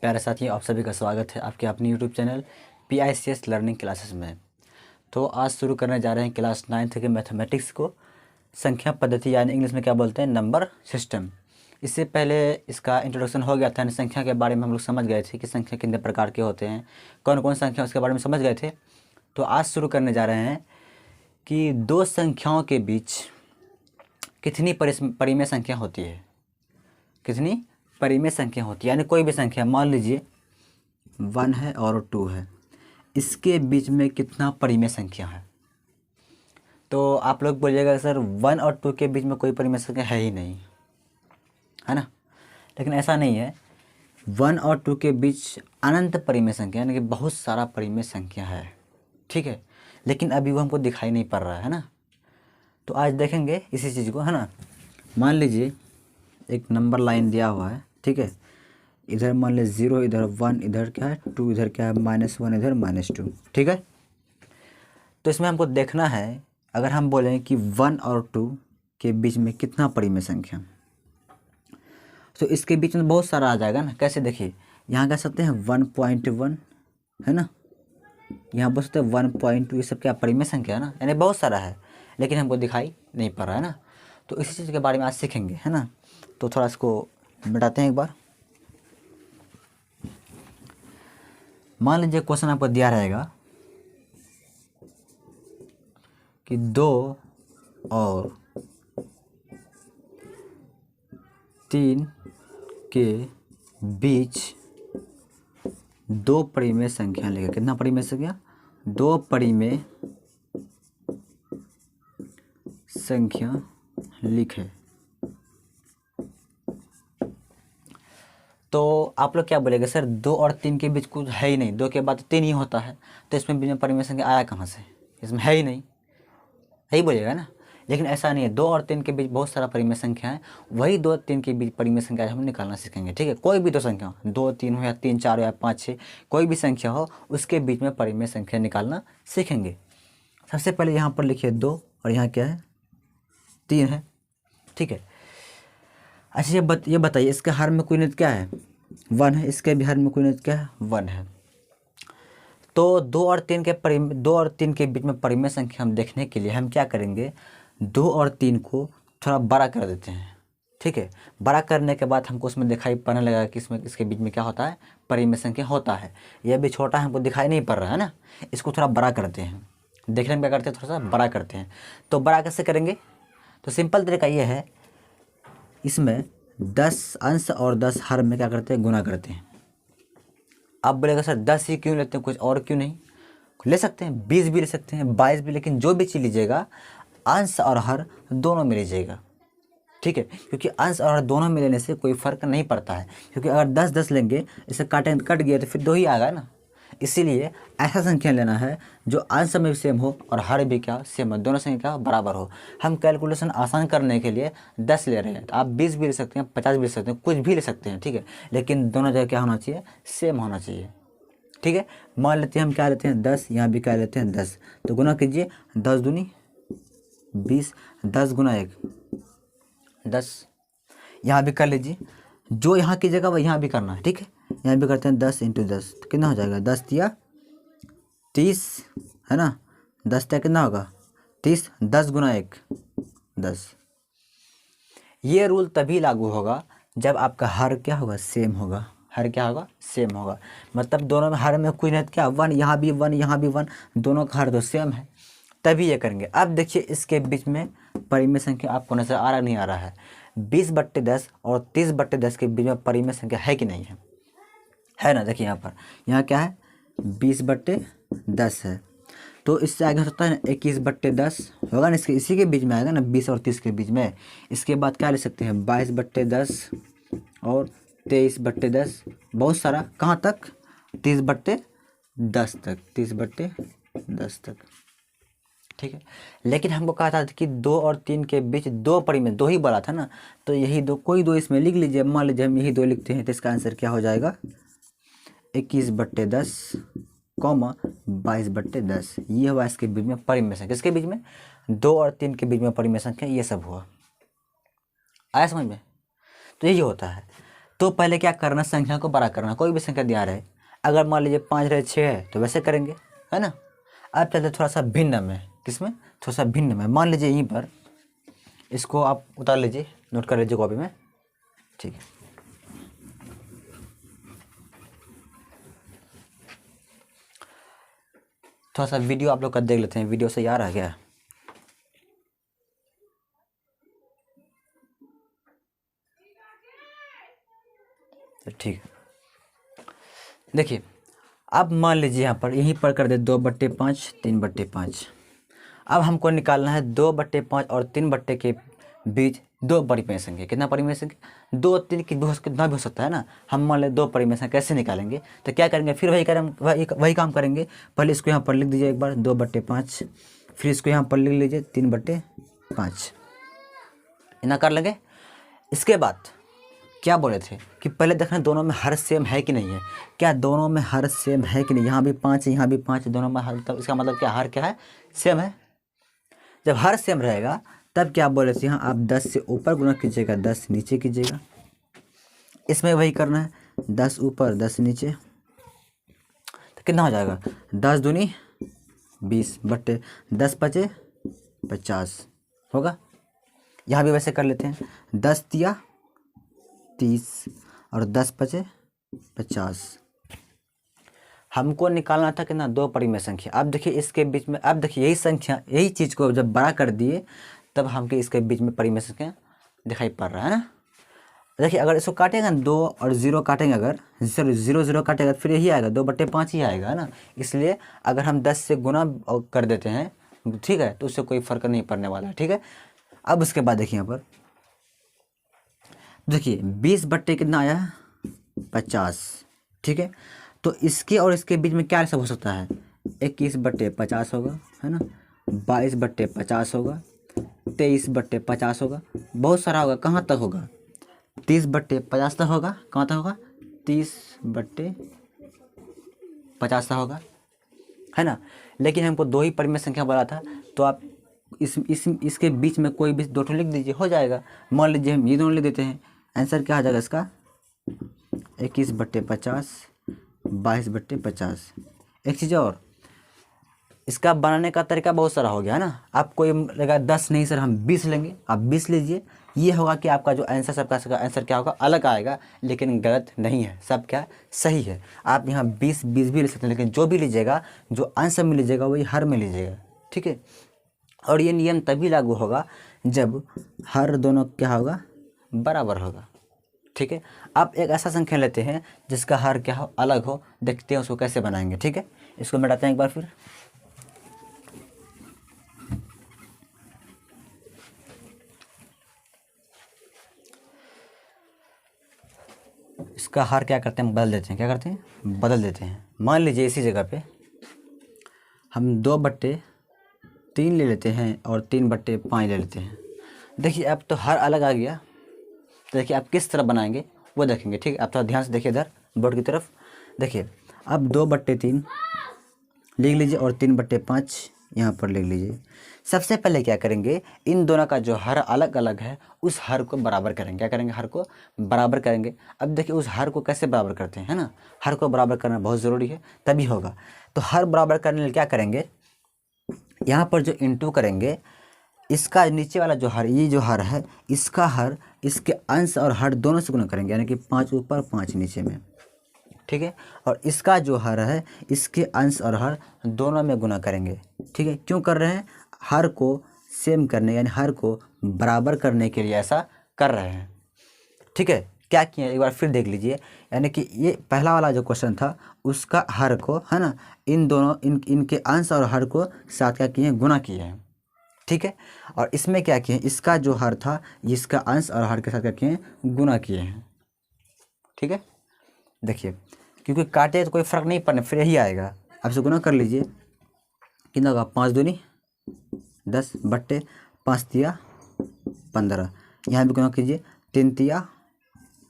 प्यारे साथियों, आप सभी का स्वागत है आपके अपनी YouTube channel PICS learning classes में। तो आज शुरू करने जा रहे हैं क्लास 9th के मैथमेटिक्स को, संख्या पद्धति यानी इंग्लिश में क्या बोलते हैं, नंबर सिस्टम। इससे पहले इसका इंट्रोडक्शन हो गया था, यानी संख्या के बारे में हम लोग समझ गए थे कि संख्या कितने प्रकार के होते हैं, कौन कौन संख्या उसके बारे में समझ गए थे। तो आज शुरू करने जा रहे हैं कि दो संख्याओं के बीच कितनी परिमेय संख्या होती है, कितनी परिमेय संख्या होती है। यानी कोई भी संख्या, मान लीजिए 1 है और 2 है, इसके बीच में कितना परिमेय संख्या है। तो आप लोग बोलिएगा सर 1 और 2 के बीच में कोई परिमेय संख्या है ही नहीं, है ना। लेकिन ऐसा नहीं है, 1 और 2 के बीच अनंत परिमेय संख्या यानी कि बहुत सारा परिमेय संख्या है, ठीक है। लेकिन अभी वो हमको दिखाई नहीं पड़ रहा है ना। तो आज देखेंगे इसी चीज़ को, है ना। मान लीजिए एक नंबर लाइन दिया हुआ है, ठीक है। इधर मान लीजिए 0, इधर 1, इधर क्या है 2, इधर क्या है -1, इधर -2, ठीक है। तो इसमें हमको देखना है, अगर हम बोलें कि 1 और 2 के बीच में कितना परिमेय संख्या, तो इसके बीच में बहुत सारा आ जाएगा ना। कैसे, देखिए यहाँ कह सकते हैं 1.1, है ना। यहाँ बोल सकते हैं 1.2, ये सब क्या परिमेय संख्या है ना, यानी बहुत सारा है, लेकिन हमको दिखाई नहीं पड़ रहा है ना। तो इसी चीज़ के बारे में आज सीखेंगे, है ना। तो थोड़ा इसको मिटाते हैं एक बार। मान लीजिए क्वेश्चन आपको दिया रहेगा कि 2 और 3 के बीच दो परिमेय संख्या लेगा। कितना परिमेय संख्या? 2 परिमेय संख्या लिखे। तो आप लोग क्या बोलेंगे, सर 2 और 3 के बीच कुछ है ही नहीं, 2 के बाद 3 ही होता है, तो इसमें बीच में परिमेय संख्या आया कहाँ से, इसमें है ही नहीं, यही बोलिएगा ना। लेकिन ऐसा नहीं है, 2 और 3 के बीच बहुत सारा परिमेय संख्या है, वही 2 3 के बीच परिमेय संख्या हम निकालना सीखेंगे, ठीक है। कोई भी दो संख्या, 2 3 हो या 3 4 हो या 5 6, कोई भी संख्या हो, उसके बीच में परिमेय संख्या निकालना सीखेंगे। सबसे पहले यहाँ पर लिखिए 2 और यहाँ क्या है 3 है, ठीक है। अच्छा ये बताइए, इसके हर में कोई यूनिट क्या है, 1 है, इसके भी हर में कोई यूनिट क्या है, 1 है। तो 2 और 3 के बीच में परिमेय संख्या हम देखने के लिए हम क्या करेंगे, 2 और 3 को थोड़ा बड़ा कर देते हैं, ठीक है। बड़ा करने के बाद हमको उसमें दिखाई पड़ने लगा कि इसमें इसके बीच में क्या होता है, परिमेय संख्या होता है। यह भी छोटा है, हमको दिखाई नहीं पड़ रहा है ना, इसको थोड़ा बड़ा करते हैं, देखने में क्या करते हैं, थोड़ा सा बड़ा करते हैं। तो बड़ा कैसे करेंगे, तो सिंपल तरीका ये है, इसमें 10 अंश और 10 हर में क्या करते हैं, गुना करते हैं। आप बोलेगा सर 10 ही क्यों लेते हैं, कुछ और क्यों नहीं ले सकते हैं, 20 भी ले सकते हैं, 22 भी, लेकिन जो भी चीज़ लीजिएगा अंश और हर दोनों में लीजिएगा, ठीक है। क्योंकि अंश और हर दोनों में लेने से कोई फ़र्क नहीं पड़ता है, क्योंकि अगर 10 10 लेंगे, इसे कट गया तो फिर 2 ही आएगा ना। इसीलिए ऐसा संख्या लेना है जो अंश में भी सेम हो और हर भी क्या सेम हो, दोनों संख्या बराबर हो। हम कैलकुलेशन आसान करने के लिए 10 ले रहे हैं, तो आप 20 भी ले सकते हैं, 50 भी ले सकते हैं, कुछ भी ले सकते हैं, ठीक है। लेकिन दोनों जगह क्या होना चाहिए, सेम होना चाहिए, ठीक है। मान लेते हैं हम क्या लेते हैं 10, यहाँ भी क्या लेते हैं 10, तो गुना कीजिए, 10 दूनी 20, 10 गुना 1 10, यहाँ भी कर लीजिए, जो यहाँ की जगह वह यहाँ भी करना है, ठीक है। यहाँ भी करते हैं 10 × 10, तो कितना हो जाएगा, 10 या 30, है ना। 10 या कितना होगा 30, 10 गुना 1 10। ये रूल तभी लागू होगा जब आपका हर क्या होगा, सेम होगा। हर क्या होगा, सेम होगा, मतलब दोनों में हर में कोई नहीं क्या, 1, यहाँ भी 1, यहाँ भी 1, दोनों का हर तो सेम है, तभी ये करेंगे। अब देखिए इसके बीच में परिमेय संख्या आपको नजर आ रहा नहीं आ रहा है, 20/10 और 30/10 के बीच में परिमेय संख्या है कि नहीं है ना। देखिए यहाँ पर, यहाँ क्या है 20/10 है, तो इससे आगे हो सकता है 21/10 होगा ना, इसके इसी के बीच में आएगा ना, 20 और 30 के बीच में। इसके बाद क्या ले सकते हैं 22/10 और 23/10, बहुत सारा, कहाँ तक 30/10 तक, 30/10 तक, ठीक है। लेकिन हमको कहा था कि 2 और 3 के बीच दो परिमेय, 2 ही बोला था ना, तो यही दो, कोई 2 इसमें लिख लीजिए। मान लीजिए हम यही 2 लिखते हैं, तो इसका आंसर क्या हो जाएगा 21/10, 22/10। ये हुआ इसके बीच में परिमेय संख्या, किसके बीच में, 2 और 3 के बीच में परिमेय संख्या, ये सब हुआ। आया समझ में, तो यही होता है। तो पहले क्या करना, संख्या को बड़ा करना। कोई भी संख्या दिया रहे, अगर मान लीजिए 5 रहे 6 है तो वैसे करेंगे, है ना। अब चलते थोड़ा सा भिन्न में, किसमें, थोड़ा सा भिन्न में। मान लीजिए यहीं पर इसको आप उतार लीजिए, नोट कर लीजिए कॉपी में, ठीक है। थोड़ा सा वीडियो आप लोग का देख लेते हैं, वीडियो से यार आ गया। ठीक है, देखिए अब मान लीजिए यहाँ पर यहीं पर कर दे 2/5 3/5। अब हमको निकालना है 2/5 और 3 के बीच दो परिमेय संख्या। कितना परिमेय संख्या, 2 3 की कितना भी हो सकता है ना। हम मान लें 2 परिमेय संख्या कैसे निकालेंगे, तो क्या करेंगे, फिर वही काम करेंगे। पहले इसको यहाँ पर लिख दीजिए एक बार 2/5, फिर इसको यहाँ पर लिख लीजिए 3/5, इतना कर लेंगे। इसके बाद क्या बोले थे कि पहले देखना दोनों में हर सेम है कि नहीं है। क्या दोनों में हर सेम है कि नहीं, यहाँ भी 5 यहाँ भी 5, दोनों में हर, तब इसका मतलब क्या, हर क्या है, सेम है। जब हर सेम रहेगा तब क्या बोले थे, यहाँ आप 10 से ऊपर गुणा कीजिएगा, 10 नीचे कीजिएगा। इसमें वही करना है, 10 ऊपर 10 नीचे, तो कितना हो जाएगा, 10 दूनी 20 बट्टे 10 पचे 50 होगा। यहाँ भी वैसे कर लेते हैं, 10 तिया 30 और 10 पचे 50। हमको निकालना था कितना, 2 परिमेय संख्या। अब देखिए इसके बीच में, अब देखिए यही संख्या, यही चीज़ को जब बड़ा कर दिए तब हमके इसके बीच में परिमेय संख्या दिखाई पड़ रहा है ना। देखिए अगर इसको काटेंगे ना, 2 और 0 काटेंगे, अगर 0 0 काटेगा फिर यही आएगा, 2/5 ही आएगा ना। इसलिए अगर हम 10 से गुना कर देते हैं, ठीक है, तो उससे कोई फ़र्क नहीं पड़ने वाला है, ठीक है। अब उसके बाद देखिए यहाँ पर देखिए 20 बट्टे कितना आया है, 50, ठीक है। तो इसके और इसके बीच में क्या सब हो सकता है, 21/50 होगा, है ना, 22/50 होगा, 23/50 होगा, बहुत सारा होगा। कहाँ तक होगा, 30/50 तक होगा। कहाँ तक होगा, 30/50 तक होगा, है ना। लेकिन हमको 2 ही परिमेय संख्या बोला था, तो आप इसके बीच में कोई भी 2 लिख दीजिए, हो जाएगा। मान लीजिए हम ये दोनों लिख देते हैं, आंसर क्या आ जाएगा इसका, 21/50 22/50। एक चीज़ और, इसका बनाने का तरीका बहुत सारा हो गया है ना। आप कोई लगा 10 नहीं सर हम 20 लेंगे, आप 20 लीजिए, ये होगा कि आपका जो आंसर, सबका आंसर क्या होगा, अलग आएगा, लेकिन गलत नहीं है, सब क्या सही है। आप यहाँ 20 20 भी ले सकते हैं, लेकिन जो भी लीजिएगा, जो आंसर में लीजिएगा वही हर में लीजिएगा, ठीक है। और ये नियम तभी लागू होगा जब हर दोनों क्या होगा, बराबर होगा, ठीक है। आप एक ऐसा संख्या लेते हैं जिसका हर क्या हो, अलग हो, देखते हैं उसको कैसे बनाएंगे, ठीक है। इसको मिटाते हैं एक बार फिर, इसका हर क्या करते हैं, बदल देते हैं। क्या करते हैं, बदल देते हैं। मान लीजिए इसी जगह पे हम 2/3 ले लेते हैं और 3/5 ले लेते हैं। देखिए अब तो हर अलग आ गया, तो देखिए आप किस तरह बनाएंगे वो देखेंगे, ठीक है। आप थोड़ा ध्यान से देखिए इधर बोर्ड की तरफ। देखिए अब 2/3 लिख लीजिए और 3/5 यहाँ पर लिख लीजिए। सबसे पहले क्या करेंगे, इन दोनों का जो हर अलग अलग है उस हर को बराबर करेंगे। क्या करेंगे, हर को बराबर करेंगे। अब देखिए उस हर को कैसे बराबर करते हैं, है ना। हर को बराबर करना बहुत ज़रूरी है, तभी होगा। तो हर बराबर करने के लिए क्या करेंगे, यहाँ पर जो इंटू करेंगे, इसका नीचे वाला जो हर, ये जो हर है, इसका हर इसके अंश और हर दोनों से गुणा करेंगे, यानी कि 5 ऊपर 5 नीचे में, ठीक है। और इसका जो हर है, इसके अंश और हर दोनों में गुणा करेंगे, ठीक है। क्यों कर रहे हैं, हर को सेम करने, यानी हर को बराबर करने के लिए ऐसा कर रहे हैं, ठीक है। क्या किए एक बार फिर देख लीजिए, यानी कि ये पहला वाला जो क्वेश्चन था उसका हर को, है ना, इन दोनों इनके अंश और हर को साथ क्या किए हैं, गुणा किए हैं, ठीक है। और इसमें क्या किए हैं, इसका जो हर था इसका अंश और हर के साथ क्या किए हैं, गुणा किए हैं, ठीक है। देखिए क्योंकि काटे तो कोई फ़र्क नहीं पड़ना, फिर यही आएगा। अब से गुना कर लीजिए, कितना होगा, 5 दूनी 10 बट्टे 5 तिया 15। यहाँ भी गुना कीजिए, 3 तिया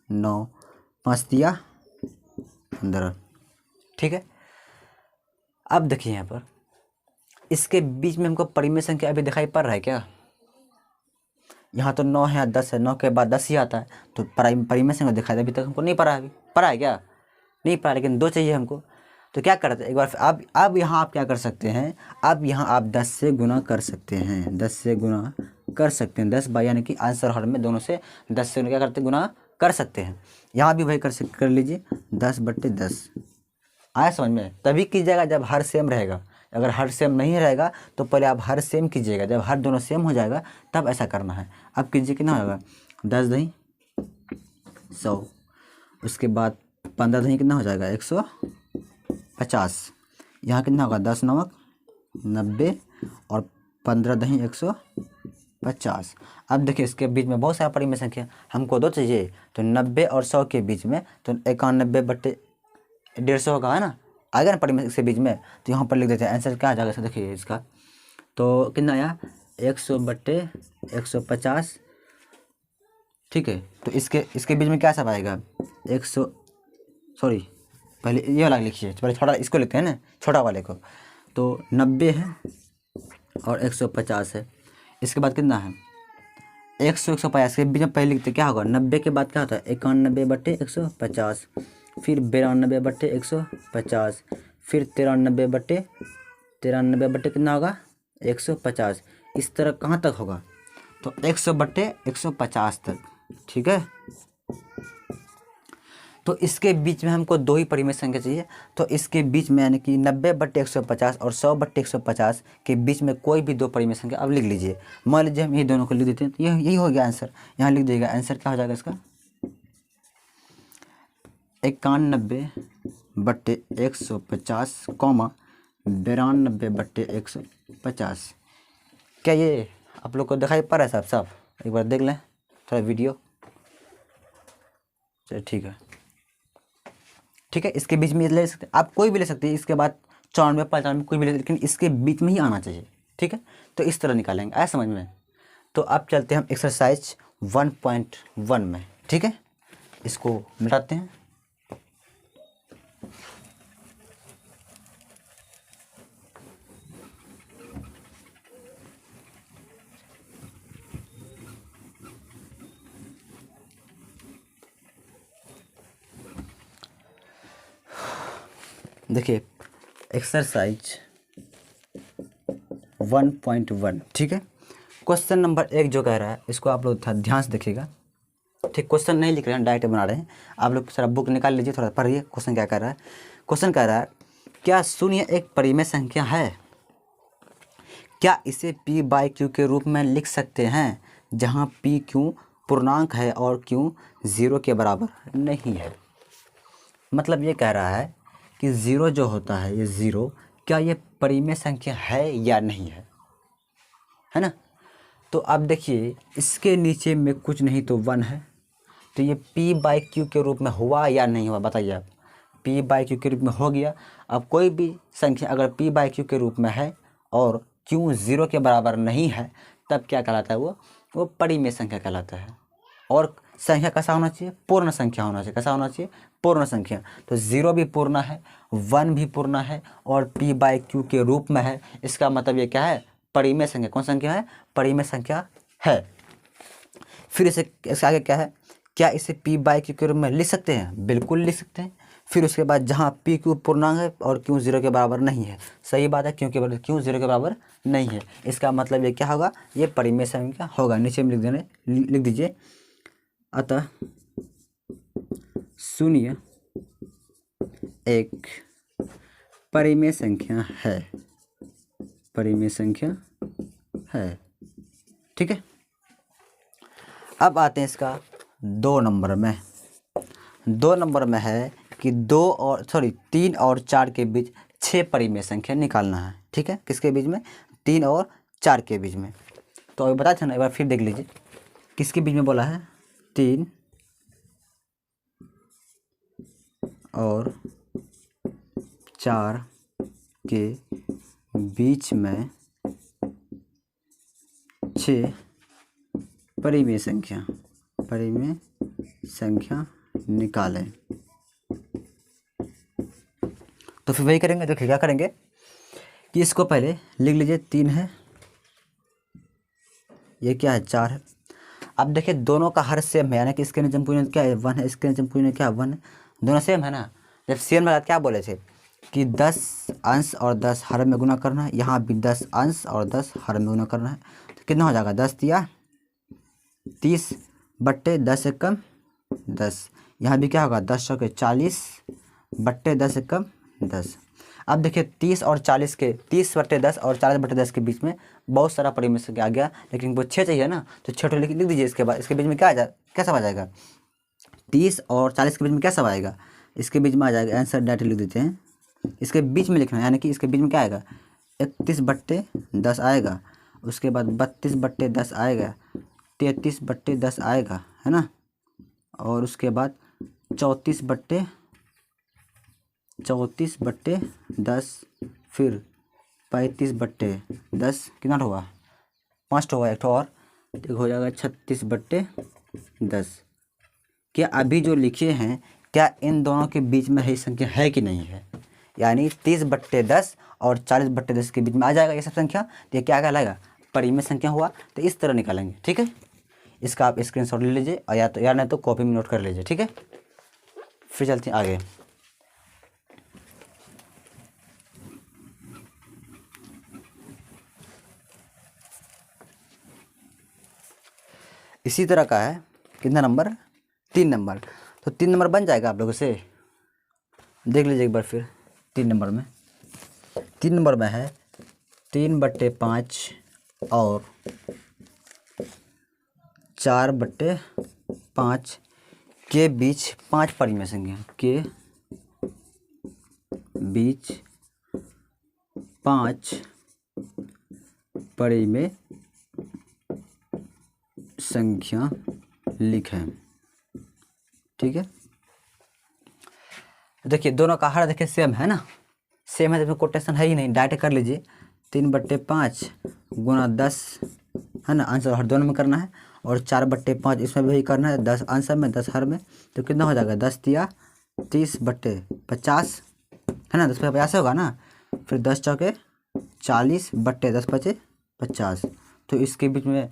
9 5 तिया 15, ठीक है। अब देखिए यहाँ पर इसके बीच में हमको परिमेय संख्या अभी दिखाई पड़ रहा है क्या, यहाँ तो 9 है या 10 है, 9 के बाद 10 ही आता है, तो परिमेय संख्या दिखाई दे। अभी तक हमको नहीं पढ़ा है, अभी पढ़ा है क्या? नहीं पढ़ा, लेकिन 2 चाहिए हमको। तो क्या करते हैं एक बार अब यहाँ आप क्या कर सकते हैं, अब यहाँ आप 10 से गुना कर सकते हैं, 10 से गुना कर सकते हैं, 10 बाई यानी कि आंसर हर में दोनों से 10 से क्या करते हैं, गुना कर सकते हैं। यहाँ भी वही कर लीजिए, 10/10 आया समझ में? तभी कीजिएगा जब हर सेम रहेगा। अगर हर सेम नहीं रहेगा तो पहले आप हर सेम कीजिएगा, जब हर दोनों सेम हो जाएगा तब ऐसा करना है। अब कीजिए कितना होगा, 10 दही 100, उसके बाद 15 दही कितना हो जाएगा, 150। यहाँ कितना होगा, 10 नमक 90 और 15 दही 150। अब देखिए इसके बीच में बहुत सारा परिमेय संख्या, हमको 2 चाहिए, तो 90 और 100 के बीच में तो 91/150 होगा, है ना? आएगा ना परिमेय के बीच में, तो यहाँ पर लिख देते हैं आंसर क्या आ जाएगा। इसका देखिए इसका तो कितना आया, 100/150, ठीक है। तो इसके बीच में क्या सब आएगा, 100, सॉरी पहले ये वाला लिखिए, पहले छोटा इसको लिखते हैं ना, छोटा वाले को। तो 90 है और 150 है, इसके बाद कितना है, 150 के बीच में पहले लिखते क्या होगा, 90 के बाद क्या होता है, 91/150, फिर 92/150, फिर 93/93 कितना होगा, 150। इस तरह कहाँ तक होगा, तो 100/150 तक, ठीक है। तो इसके बीच में हमको 2 ही परिमेय संख्या चाहिए, तो इसके बीच में यानी कि 90/150 और 100/150 के बीच में कोई भी 2 परिमेय संख्या अब लिख लीजिए। मान लीजिए हम ये दोनों को लिख देते हैं, तो यही हो गया आंसर। यहाँ लिख दीजिएगा आंसर क्या हो जाएगा इसका, 91/150, 92/150। क्या ये आप लोग को दिखाई पड़ रहा है साहब? एक बार देख लें थोड़ा वीडियो, चलिए ठीक है, ठीक है। इसके बीच में ले सकते हैं आप, कोई भी ले सकते हैं, इसके बाद 94 95 कोई भी ले, लेकिन इसके बीच में ही आना चाहिए, ठीक है। तो इस तरह निकालेंगे, आया समझ में? तो अब चलते हैं हम एक्सरसाइज 1.1 में, ठीक है। इसको मिटाते हैं। देखिए एक्सरसाइज 1.1, ठीक है। क्वेश्चन नंबर 1 जो कह रहा है, इसको आप लोग ध्यान से देखिएगा, ठीक। क्वेश्चन नहीं लिख रहे हैं, डायरेक्ट बना रहे हैं। आप लोग सारा बुक निकाल लीजिए, थोड़ा पढ़िए क्वेश्चन क्या कर रहा है। क्वेश्चन कह रहा है, क्या शून्य एक परिमेय संख्या है? क्या इसे p/q के रूप में लिख सकते हैं, जहाँ p/q पूर्णांक है और q 0 के बराबर नहीं है? मतलब ये कह रहा है कि 0 जो होता है, ये 0 क्या ये परिमेय संख्या है या नहीं है ना? तो अब देखिए इसके नीचे में कुछ नहीं तो 1 है, तो ये p/q के रूप में हुआ या नहीं हुआ, बताइए आप। p/q के रूप में हो गया। अब कोई भी संख्या अगर p/q के रूप में है और q 0 के बराबर नहीं है, तब क्या कहलाता है, वो परिमेय संख्या कहलाता है। और संख्या कैसा होना चाहिए, पूर्ण संख्या होना चाहिए। कैसा होना चाहिए, पूर्ण संख्या। तो 0 भी पूर्ण है, 1 भी पूर्ण है और p/q के रूप में है। इसका मतलब ये क्या है, परिमेय संख्या। कौन संख्या है, परिमेय संख्या है। फिर इसके आगे क्या है, क्या इसे p/q के रूप में लिख सकते हैं? बिल्कुल लिख सकते हैं। फिर उसके बाद जहाँ p/q पूर्णांक है और q 0 के बराबर नहीं है, सही बात है, क्योंकि q 0 के बराबर नहीं है। इसका मतलब ये क्या होगा, ये परिमेय संख्या होगा। नीचे में लिख दीजिए, अतः शून्य एक परिमेय संख्या है, परिमेय संख्या है, ठीक है। अब आते हैं इसका 2 नंबर में। 2 नंबर में है कि 3 और 4 के बीच 6 परिमेय संख्या निकालना है, ठीक है। किसके बीच में, 3 और 4 के बीच में। तो अभी बता था ना, एक बार फिर देख लीजिए, किसके बीच में बोला है, 3 और 4 के बीच में 6 परिमेय संख्या निकालें। तो फिर वही करेंगे। देखिए क्या करेंगे कि इसको पहले लिख लीजिए, 3 है, ये क्या है, 4 है। अब देखिए दोनों का हर सेम है, यानी कि इसके नीचे पूरी यूनिट क्या है 1 है, इसके नीचे पूरी यूनिट क्या है 1 है, दोनों सेम है ना। जब सेम लगा क्या बोले थे कि 10 अंश और 10 हर में गुना करना है, यहाँ भी 10 अंश और 10 हर में गुना करना है, तो कितना हो जाएगा 10 दिया 30 बट्टे 10 से कम 10, यहाँ भी क्या होगा 10 चौके 40 बट्टे 10 से कम 10। अब देखिए 30 और 40 के 30 बट्टे 10 और 40 बट्टे 10 के बीच में बहुत सारा परिमेय संख्या आ गया, लेकिन वो 6 चाहिए ना, तो 6 लिख दीजिए। इसके बाद इसके बीच में क्या आ जाए, क्या सब आ जाएगा 30 और 40 के बीच में क्या सब आएगा, इसके बीच में आ जाएगा आंसर डायरेक्ट लिख देते हैं। इसके बीच में लिखना है, यानी कि इसके बीच में क्या आएगा 31 बट्टे 10 आएगा, उसके बाद 32 बट्टे 10 आएगा, 33 बट्टे 10 आएगा, है ना, और उसके बाद 34 बट्टे 10, फिर 35 बट्टे 10, कितना होगा 5 होगा, एक और एक हो जाएगा 36 बट्टे 10। क्या अभी जो लिखे हैं क्या इन दोनों के बीच में है संख्या है कि नहीं है, यानी 30 बट्टे 10 और 40 बट्टे 10 के बीच में आ जाएगा ये सब संख्या, तो ये क्या कहलाएगा परिमेय संख्या हुआ। तो इस तरह निकालेंगे, ठीक है। इसका आप स्क्रीनशॉट ले लीजिए और या नहीं तो कॉपी में नोट कर लीजिए, ठीक है। फिर चलते हैं आगे। इसी तरह का है, कितना नंबर 3 नंबर, तो 3 नंबर बन जाएगा आप लोगों से, देख लीजिए एक बार फिर। 3 नंबर में है 3 बट्टे 5 और 4 बट्टे 5 के बीच 5 परिमेय संख्या के बीच 5 परिमेय संख्या लिखें, ठीक है। देखिए दोनों का हर देखिए सेम है ना, सेम है तो कोटेशन है ही नहीं, डायरेक्ट कर लीजिए 3 बट्टे 5 गुना 10, है ना, आंसर हर दोनों में करना है, और 4 बट्टे 5 इसमें भी करना है, 10 आंसर में 10 हर में, तो कितना हो जाएगा 10 दिया 30 बट्टे 50, है ना, 10 पे 50 होगा ना, फिर 10 चौके 40 बट्टे 10 बचे 50, तो इसके बीच में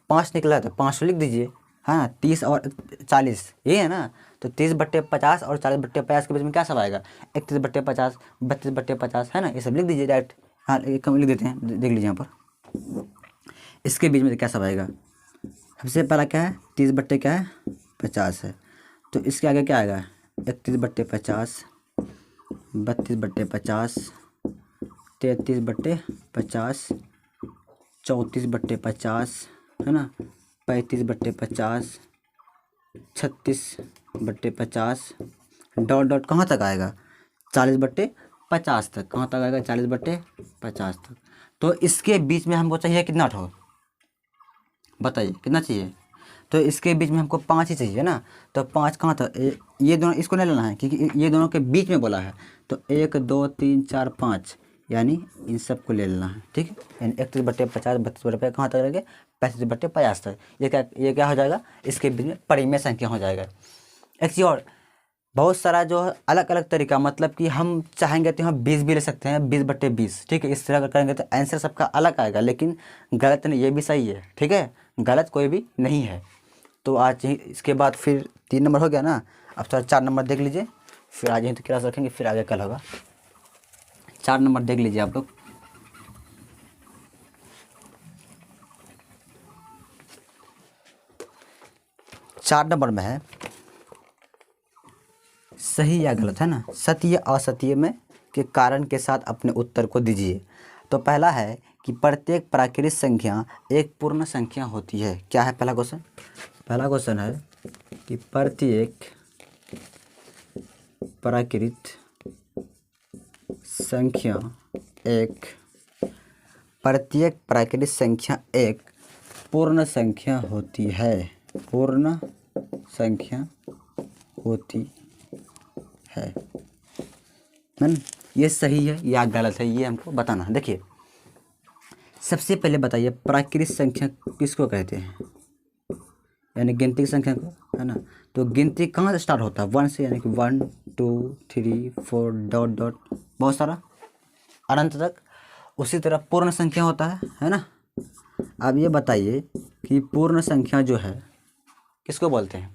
5 निकला है तो 5 लिख दीजिए, हाँ 30 और 40 ये है ना, तो 30 बट्टे 50 और 40 बट्टे 50 के बीच में क्या सब आएगा 31 बट्टे 50, 32 बट्टे 50, है ना, ये सब लिख दीजिए डायरेक्ट, हाँ एक कम लिख देते हैं, देख लीजिए यहाँ पर। इसके बीच में क्या सब आएगा, सबसे पहला क्या है 30 बट्टे क्या है 50 है, तो इसके आगे क्या आएगा 31 बट्टे 50, 32 बट्टे 50, 33 बट्टे 50, 34 बट्टे 50, है ना, 35 बट्टे 50, 36 बट्टे 50, डॉट डॉट कहाँ तक आएगा 40 बट्टे 50 तक, कहाँ तक आएगा 40 बट्टे 50 तक। तो इसके बीच में हमको चाहिए कितना ठो, बताइए कितना चाहिए, तो इसके बीच में हमको 5 ही चाहिए ना, तो 5 कहाँ तक, ये दोनों इसको नहीं लेना है क्योंकि ये दोनों के बीच में बोला है, तो 1 2 3 4 5 यानी इन सब को ले लेना है, ठीक है, यानी 31 बट्टे 50, 32 बट्टे कहाँ तक रहेंगे 35 बट्टे 50 तक, ये क्या हो जाएगा इसके बीच में परिमेय संख्या हो जाएगा। एक चीज़ और, बहुत सारा जो है अलग अलग तरीका, मतलब कि हम चाहेंगे तो हम 20 भी ले सकते हैं, 20 बट्टे 20, ठीक है, इस तरह करेंगे तो आंसर सबका अलग आएगा, लेकिन गलत नहीं, ये भी सही है, ठीक है, गलत कोई भी नहीं है। तो आज ही इसके बाद फिर 3 नंबर हो गया ना, अब थोड़ा 4 नंबर देख लीजिए, फिर आज यहीं तो क्लास रखेंगे, फिर आगे कल होगा। 4 नंबर देख लीजिए आप लोग। चार नंबर में है सही या गलत, है ना, सत्य असत्य में के कारण के साथ अपने उत्तर को दीजिए। तो पहला है कि प्रत्येक प्राकृतिक संख्या एक पूर्ण संख्या होती है, क्या है पहला क्वेश्चन, पहला क्वेश्चन है कि प्रत्येक प्राकृतिक संख्या एक पूर्ण संख्या होती है, पूर्ण संख्या होती है ना, ये सही है या गलत है ये हमको बताना है। देखिए सबसे पहले बताइए प्राकृतिक संख्या किसको कहते हैं, यानी गिनती की संख्या को, है ना, तो गिनती कहाँ से स्टार्ट होता है 1 से, यानी कि 1 2 3 4 डॉट डॉट बहुत सारा अनंत तक। उसी तरह पूर्ण संख्या होता है ना। अब ये बताइए कि पूर्ण संख्या जो है किसको बोलते हैं?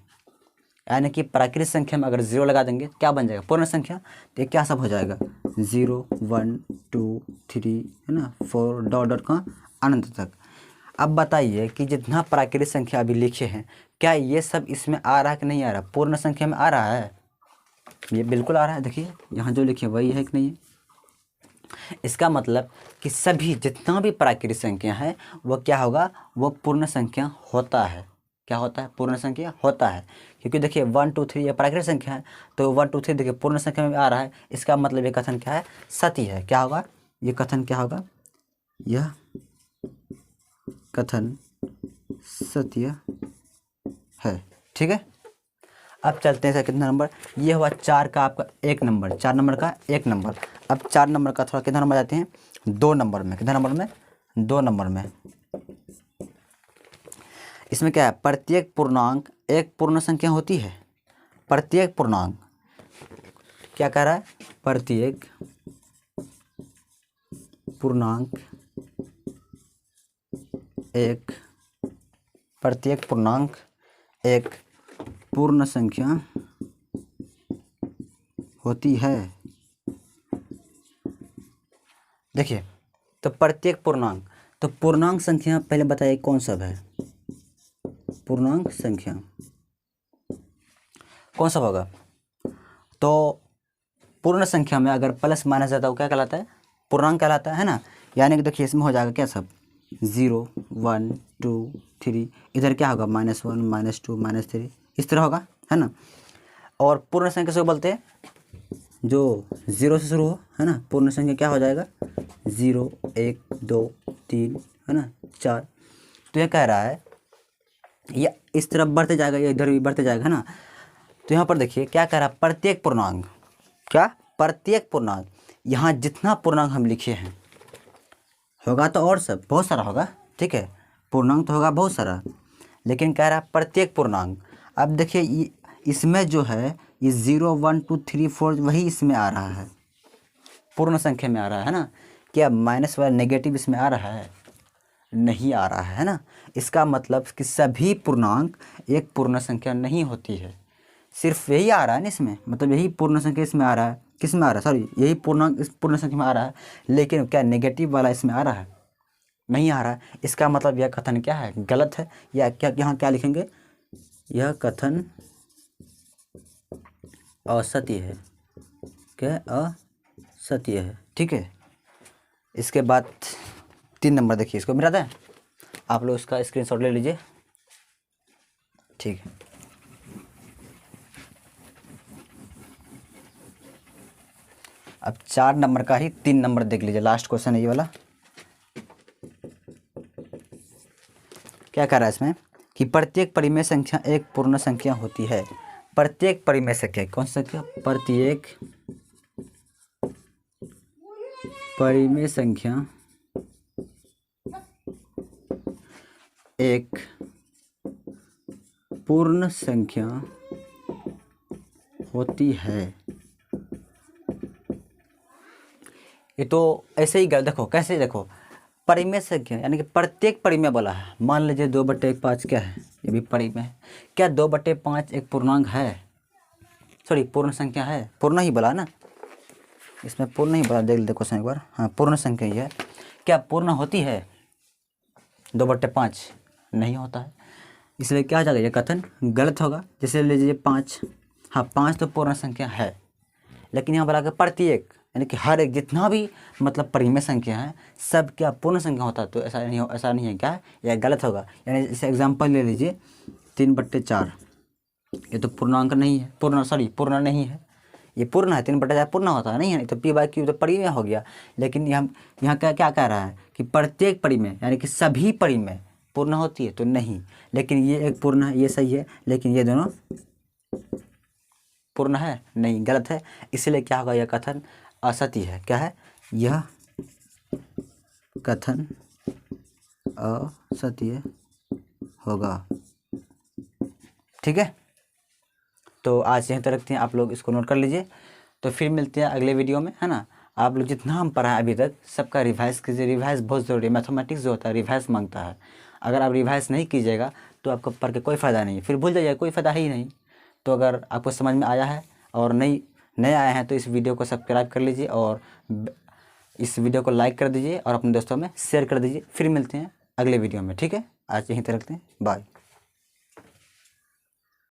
यानी कि प्राकृतिक संख्या में अगर 0 लगा देंगे क्या बन जाएगा? पूर्ण संख्या। तो ये क्या सब हो जाएगा? 0 1 2 3 है ना, 4 डॉट डॉट का अनंत तक। अब बताइए कि जितना प्राकृतिक संख्या अभी लिखे हैं क्या ये सब इसमें आ रहा है कि नहीं आ रहा? पूर्ण संख्या में आ रहा है? ये बिल्कुल आ रहा है। देखिए यहाँ जो लिखे वही है कि नहीं है? इसका मतलब कि सभी जितना भी प्राकृतिक संख्या है वो क्या होगा? वो पूर्ण संख्या होता है। क्या होता है? पूर्ण संख्या होता है। क्योंकि देखिए 1 2 3 ये प्राकृतिक संख्या है, तो 1 2 3 देखिए पूर्ण संख्या में आ रहा है। इसका मतलब ये कथन क्या है? सत्य है। क्या होगा ये कथन? क्या होगा? यह कथन सत्य है। ठीक है, अब चलते हैं सर कितना नंबर? ये हुआ 4 का आपका 1 नंबर, 4 नंबर का 1 नंबर। अब 4 नंबर का थोड़ा कितना नंबर जाते हैं? 2 नंबर में। कितना नंबर में? 2 नंबर में। इसमें क्या है? प्रत्येक पूर्णांक एक पूर्ण संख्या होती है। प्रत्येक पूर्णांक क्या कह रहा है? प्रत्येक पूर्णांक एक पूर्ण संख्या होती है। देखिए तो प्रत्येक पूर्णांक, तो पूर्णांक संख्या पहले बताइए कौन सब है? पूर्णांक संख्या कौन सा होगा? तो पूर्ण संख्या में अगर प्लस माइनस जाता है वो क्या कहलाता है? पूर्णांक कहलाता है ना। यानी कि देखिए इसमें हो जाएगा क्या सब? 0 1 2 3, इधर क्या होगा? -1 -2 -3, इस तरह होगा, है ना। और पूर्ण संख्या से बोलते हैं जो 0 से शुरू हो, है ना। पूर्ण संख्या क्या हो जाएगा? 0 1 2 3, है ना, 4। तो यह कह रहा है ये इस तरफ बढ़ते जाएगा, ये इधर भी बढ़ते जाएगा, है ना। तो यहाँ पर देखिए क्या कह रहा है? प्रत्येक पूर्णांक। क्या? प्रत्येक पूर्णांक। यहाँ जितना पूर्णांक हम लिखे हैं होगा तो और सब बहुत सारा होगा, ठीक है। पूर्णांक तो होगा बहुत सारा, लेकिन कह रहा है प्रत्येक पूर्णांक। अब देखिए इसमें जो है ये 0 1 2 3 4 वही इसमें आ रहा है, पूर्ण संख्या में आ रहा है ना। क्या माइनस वाला नेगेटिव इसमें आ रहा है? नहीं आ रहा है ना। इसका मतलब कि सभी पूर्णांक एक पूर्ण संख्या नहीं होती है, सिर्फ यही आ रहा है ना इसमें, मतलब यही पूर्ण संख्या इसमें आ रहा है। किस में आ रहा है? सॉरी, यही पूर्णांक इस पूर्ण संख्या में आ रहा है, लेकिन क्या नेगेटिव वाला इसमें आ रहा है? नहीं आ रहा है। इसका मतलब यह कथन क्या है? गलत है। या क्या यहाँ क्या लिखेंगे? यह कथन असत्य है। क्या? असत्य है, ठीक है। इसके बाद 3 नंबर देखिए, इसको मिलाता है, आप लोग इसका स्क्रीनशॉट ले लीजिए, ठीक है। अब 4 नंबर का ही 3 नंबर देख लीजिए, लास्ट क्वेश्चन है ये वाला। क्या कह रहा है इसमें कि प्रत्येक परिमेय संख्या एक पूर्ण संख्या होती है। प्रत्येक परिमेय संख्या कौन सी संख्या? प्रत्येक परिमेय संख्या एक पूर्ण संख्या होती है। ये तो ऐसे ही देखो कैसे, देखो परिमेय संख्या यानी कि प्रत्येक परिमेय बोला है। मान लीजिए 2/5 क्या है? ये भी परिमेय है। क्या 2/5 एक पूर्णांक है? सॉरी, पूर्ण संख्या है। पूर्ण ही बोला ना, इसमें पूर्ण ही बोला। देख देखो एक बार, हाँ पूर्ण संख्या ही है। क्या पूर्ण होती है 2/5? नहीं होता है। इसलिए क्या हो जाएगा? ये कथन गलत होगा। जैसे लीजिए 5, हाँ 5 तो पूर्ण संख्या है, लेकिन यहाँ बोला कि प्रत्येक यानी कि हर एक जितना भी मतलब परिमेय संख्या है सब क्या पूर्ण संख्या होता है? तो ऐसा नहीं है। क्या? यह गलत होगा। यानी जैसे एग्जांपल ले लीजिए 3/4, ये तो पूर्णांक नहीं है, पूर्ण नहीं है। ये पूर्ण है, 3/4 पूर्ण होता है नहीं है, तो P/Q तो परिमेय हो गया। लेकिन यहाँ क्या कह रहा है कि प्रत्येक परिमेय यानी कि सभी परिमेय पूर्ण होती है? तो नहीं। लेकिन ये एक पूर्ण है, ये सही है, लेकिन ये दोनों पूर्ण है? नहीं, गलत है। इसलिए क्या होगा? यह कथन असत्य है। क्या है? यह कथन असत्य होगा, ठीक है। तो आज यहीं तक रखते हैं, आप लोग इसको नोट कर लीजिए। तो फिर मिलते हैं अगले वीडियो में, है ना। आप लोग जितना हम पढ़ा है अभी तक सबका रिवाइज कीजिए। रिवाइज बहुत ज़रूरी है। मैथमेटिक्स जो होता है रिवाइज मांगता है। अगर आप रिवाइज नहीं कीजिएगा तो आपको पढ़ के कोई फ़ायदा नहीं है, फिर भूल जाइए, कोई फ़ायदा ही नहीं। तो अगर आपको समझ में आया है और नए आए हैं तो इस वीडियो को सब्सक्राइब कर लीजिए और इस वीडियो को लाइक कर दीजिए और अपने दोस्तों में शेयर कर दीजिए। फिर मिलते हैं अगले वीडियो में, ठीक है। आज यहीं तक रखते हैं, बाय।